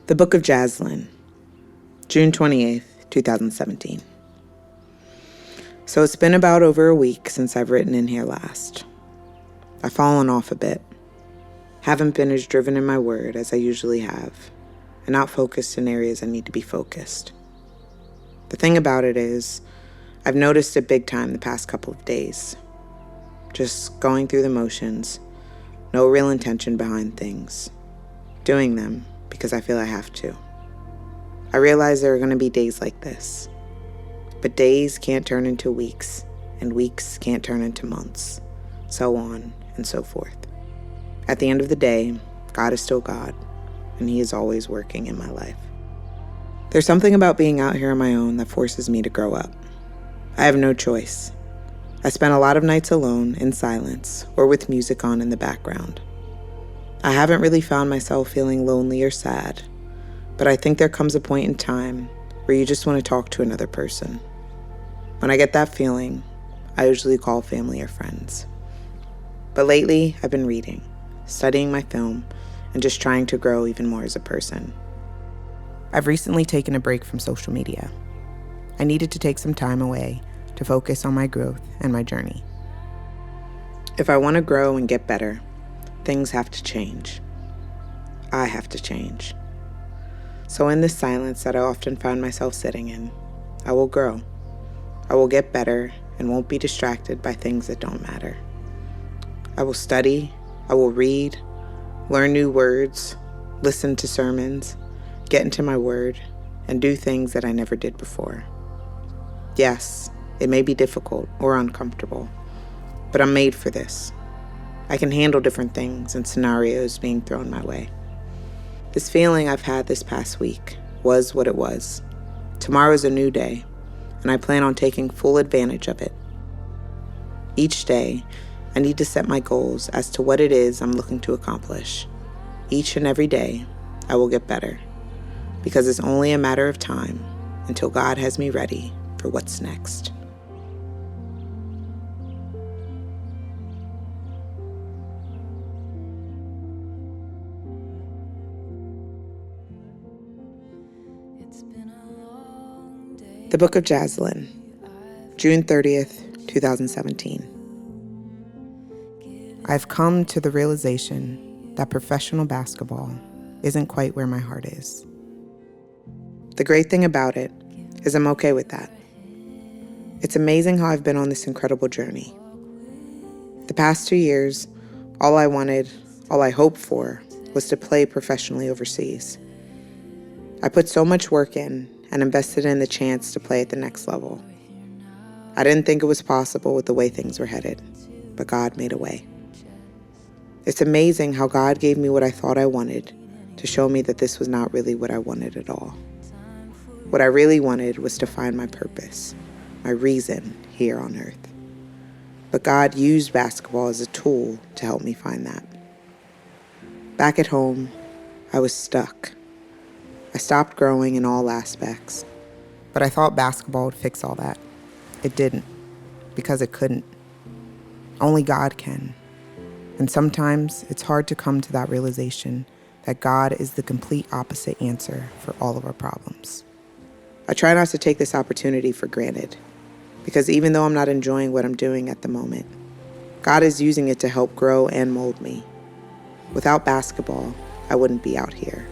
The Book of JAS, LYNN, June 28th, 2017. So it's been about over a week since I've written in here last. I've fallen off a bit. Haven't been as driven in my word as I usually have, and not focused in areas I need to be focused. The thing about it is, I've noticed it big time the past couple of days. Just going through the motions, no real intention behind things. Doing them because I feel I have to. I realize there are going to be days like this. But days can't turn into weeks, and weeks can't turn into months, so on and so forth. At the end of the day, God is still God, and He is always working in my life. There's something about being out here on my own that forces me to grow up. I have no choice. I spend a lot of nights alone, in silence, or with music on in the background. I haven't really found myself feeling lonely or sad, but I think there comes a point in time where you just want to talk to another person. When I get that feeling, I usually call family or friends. But lately, I've been reading, studying my film, and just trying to grow even more as a person. I've recently taken a break from social media. I needed to take some time away to focus on my growth and my journey. If I want to grow and get better, things have to change. I have to change. So in this silence that I often find myself sitting in, I will grow. I will get better and won't be distracted by things that don't matter. I will study, I will read, learn new words, listen to sermons, get into my word, and do things that I never did before. Yes, it may be difficult or uncomfortable, but I'm made for this. I can handle different things and scenarios being thrown my way. This feeling I've had this past week was what it was. Tomorrow is a new day, and I plan on taking full advantage of it. Each day, I need to set my goals as to what it is I'm looking to accomplish. Each and every day, I will get better, because it's only a matter of time until God has me ready for what's next. The Book of JAS, LYNN, June 30th, 2017. I've come to the realization that professional basketball isn't quite where my heart is. The great thing about it is I'm okay with that. It's amazing how I've been on this incredible journey. The past 2 years, all I wanted, all I hoped for, was to play professionally overseas. I put so much work in and invested in the chance to play at the next level. I didn't think it was possible with the way things were headed, but God made a way. It's amazing how God gave me what I thought I wanted to show me that this was not really what I wanted at all. What I really wanted was to find my purpose, my reason here on earth. But God used basketball as a tool to help me find that. Back at home, I was stuck. I stopped growing in all aspects, but I thought basketball would fix all that. It didn't, because it couldn't. Only God can. And sometimes it's hard to come to that realization that God is the complete opposite answer for all of our problems. I try not to take this opportunity for granted, because even though I'm not enjoying what I'm doing at the moment, God is using it to help grow and mold me. Without basketball, I wouldn't be out here.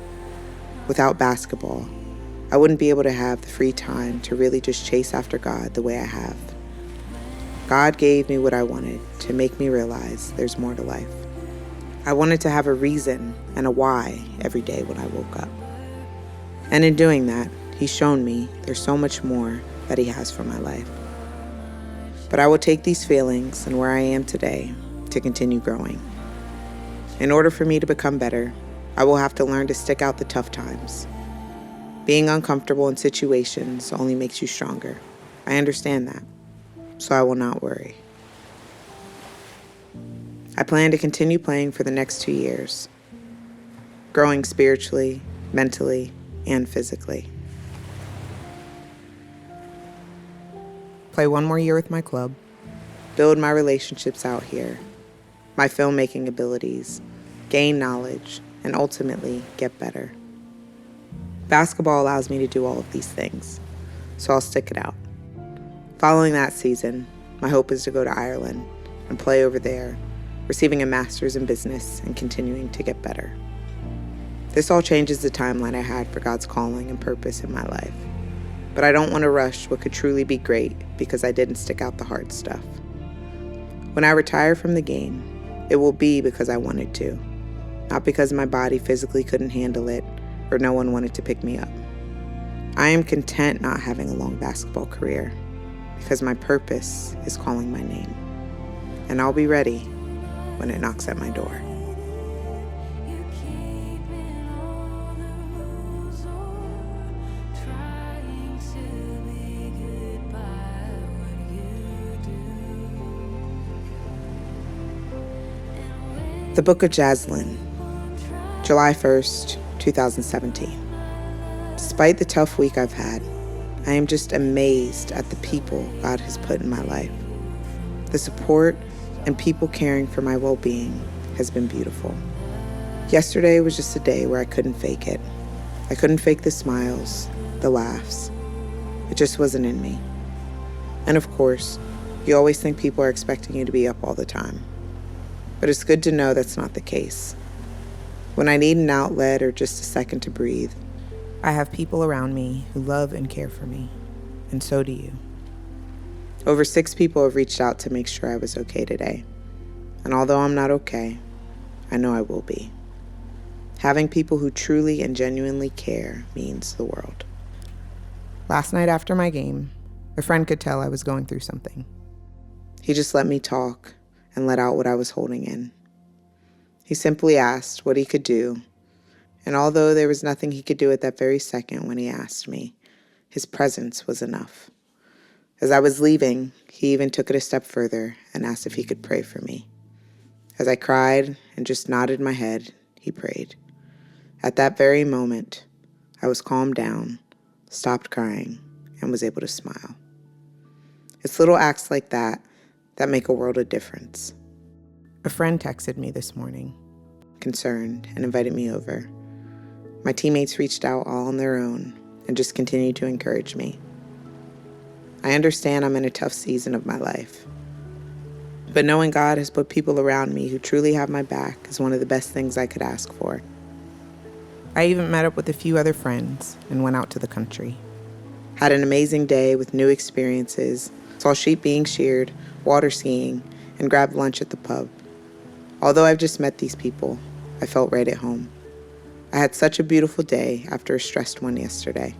Without basketball, I wouldn't be able to have the free time to really just chase after God the way I have. God gave me what I wanted to make me realize there's more to life. I wanted to have a reason and a why every day when I woke up. And in doing that, He's shown me there's so much more that He has for my life. But I will take these feelings and where I am today to continue growing. In order for me to become better, I will have to learn to stick out the tough times. Being uncomfortable in situations only makes you stronger. I understand that, so I will not worry. I plan to continue playing for the next 2 years, growing spiritually, mentally, and physically. Play 1 more year with my club, build my relationships out here, my filmmaking abilities, gain knowledge, and ultimately get better. Basketball allows me to do all of these things, so I'll stick it out. Following that season, my hope is to go to Ireland and play over there, receiving a master's in business and continuing to get better. This all changes the timeline I had for God's calling and purpose in my life. But I don't want to rush what could truly be great because I didn't stick out the hard stuff. When I retire from the game, it will be because I wanted to, not because my body physically couldn't handle it or no one wanted to pick me up. I am content not having a long basketball career because my purpose is calling my name, and I'll be ready when it knocks at my door. The Book of JAS, LYNN, July 1st, 2017. Despite the tough week I've had, I am just amazed at the people God has put in my life. The support and people caring for my well-being has been beautiful. Yesterday was just a day where I couldn't fake it. I couldn't fake the smiles, the laughs. It just wasn't in me. And of course, you always think people are expecting you to be up all the time. But it's good to know that's not the case. When I need an outlet or just a second to breathe, I have people around me who love and care for me, and so do you. Over 6 people have reached out to make sure I was okay today. And although I'm not okay, I know I will be. Having people who truly and genuinely care means the world. Last night after my game, a friend could tell I was going through something. He just let me talk and let out what I was holding in. He simply asked what he could do, and although there was nothing he could do at that very second when he asked me, his presence was enough. As I was leaving, he even took it a step further and asked if he could pray for me. As I cried and just nodded my head, he prayed. At that very moment, I was calmed down, stopped crying, and was able to smile. It's little acts like that make a world of difference. A friend texted me this morning, concerned, and invited me over. My teammates reached out all on their own and just continued to encourage me. I understand I'm in a tough season of my life, but knowing God has put people around me who truly have my back is one of the best things I could ask for. I even met up with a few other friends and went out to the country. Had an amazing day with new experiences, saw sheep being sheared, water skiing, and grabbed lunch at the pub. Although I've just met these people, I felt right at home. I had such a beautiful day after a stressed one yesterday.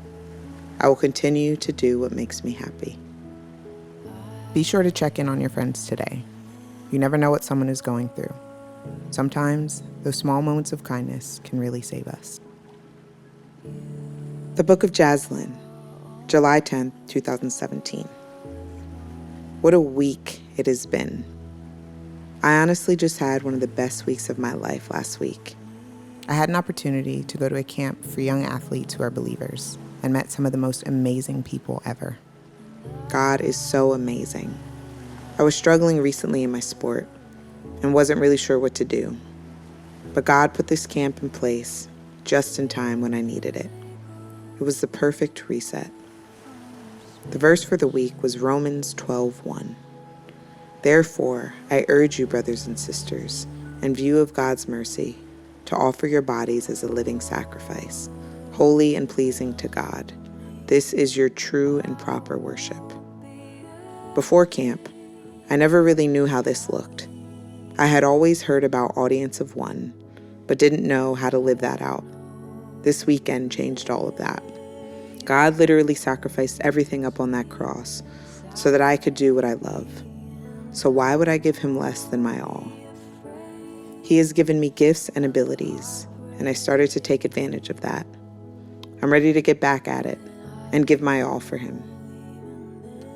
I will continue to do what makes me happy. Be sure to check in on your friends today. You never know what someone is going through. Sometimes those small moments of kindness can really save us. The Book of JAS, LYNN, July 10th, 2017. What a week it has been. I honestly just had one of the best weeks of my life last week. I had an opportunity to go to a camp for young athletes who are believers and met some of the most amazing people ever. God is so amazing. I was struggling recently in my sport and wasn't really sure what to do. But God put this camp in place just in time when I needed it. It was the perfect reset. The verse for the week was Romans 12:1. Therefore, I urge you, brothers and sisters, in view of God's mercy, to offer your bodies as a living sacrifice, holy and pleasing to God. This is your true and proper worship. Before camp, I never really knew how this looked. I had always heard about audience of one, but didn't know how to live that out. This weekend changed all of that. God literally sacrificed everything up on that cross so that I could do what I love. So why would I give him less than my all? He has given me gifts and abilities, and I started to take advantage of that. I'm ready to get back at it and give my all for him.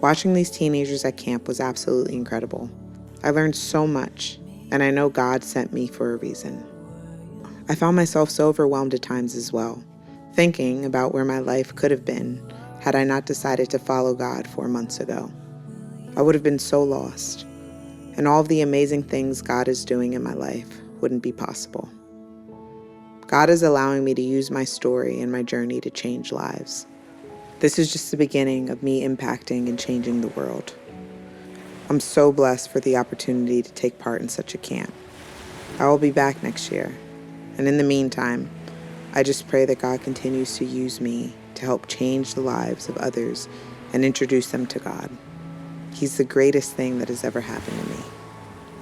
Watching these teenagers at camp was absolutely incredible. I learned so much, and I know God sent me for a reason. I found myself so overwhelmed at times as well, thinking about where my life could have been had I not decided to follow God 4 months ago. I would have been so lost, and all of the amazing things God is doing in my life wouldn't be possible. God is allowing me to use my story and my journey to change lives. This is just the beginning of me impacting and changing the world. I'm so blessed for the opportunity to take part in such a camp. I will be back next year, and in the meantime, I just pray that God continues to use me to help change the lives of others and introduce them to God. He's the greatest thing that has ever happened to me,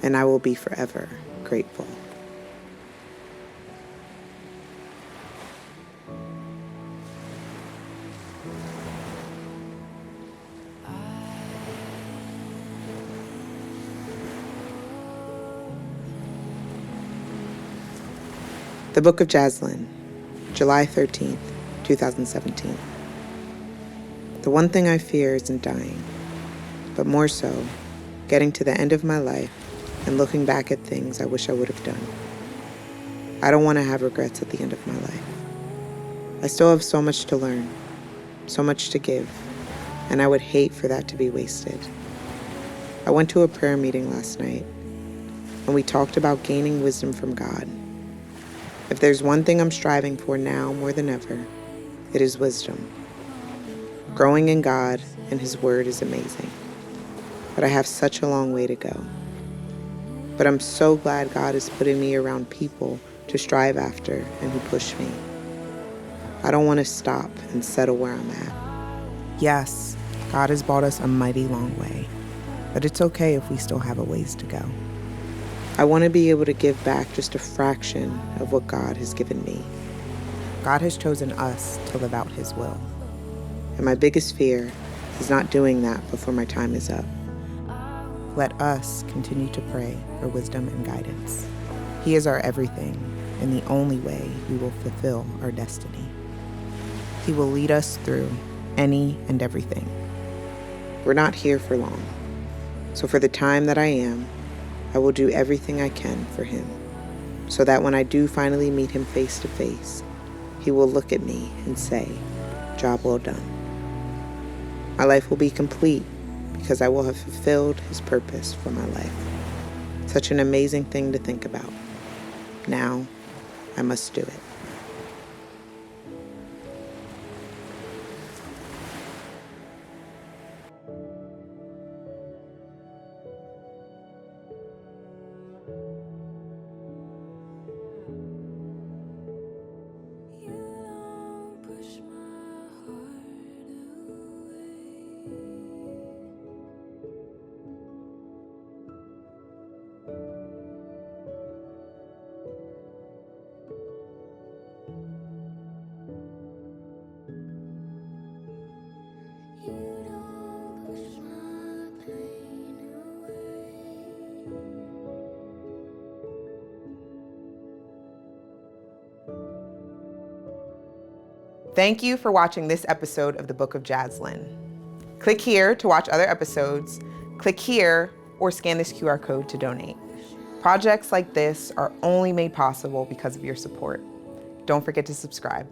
and I will be forever grateful. The Book of JAS, LYNN, July 13th, 2017. The one thing I fear isn't dying, but more so, getting to the end of my life and looking back at things I wish I would have done. I don't want to have regrets at the end of my life. I still have so much to learn, so much to give, and I would hate for that to be wasted. I went to a prayer meeting last night, and we talked about gaining wisdom from God. If there's one thing I'm striving for now more than ever, it is wisdom. Growing in God and His Word is amazing, but I have such a long way to go. But I'm so glad God is putting me around people to strive after and who push me. I don't want to stop and settle where I'm at. Yes, God has brought us a mighty long way, but it's okay if we still have a ways to go. I want to be able to give back just a fraction of what God has given me. God has chosen us to live out His will. And my biggest fear is not doing that before my time is up. Let us continue to pray for wisdom and guidance. He is our everything and the only way we will fulfill our destiny. He will lead us through any and everything. We're not here for long, so for the time that I am, I will do everything I can for Him, so that when I do finally meet Him face to face, He will look at me and say, "Job well done." My life will be complete because I will have fulfilled His purpose for my life. Such an amazing thing to think about. Now, I must do it. Thank you for watching this episode of the Book of JAS, LYNN. Click here to watch other episodes, click here, or scan this QR code to donate. Projects like this are only made possible because of your support. Don't forget to subscribe.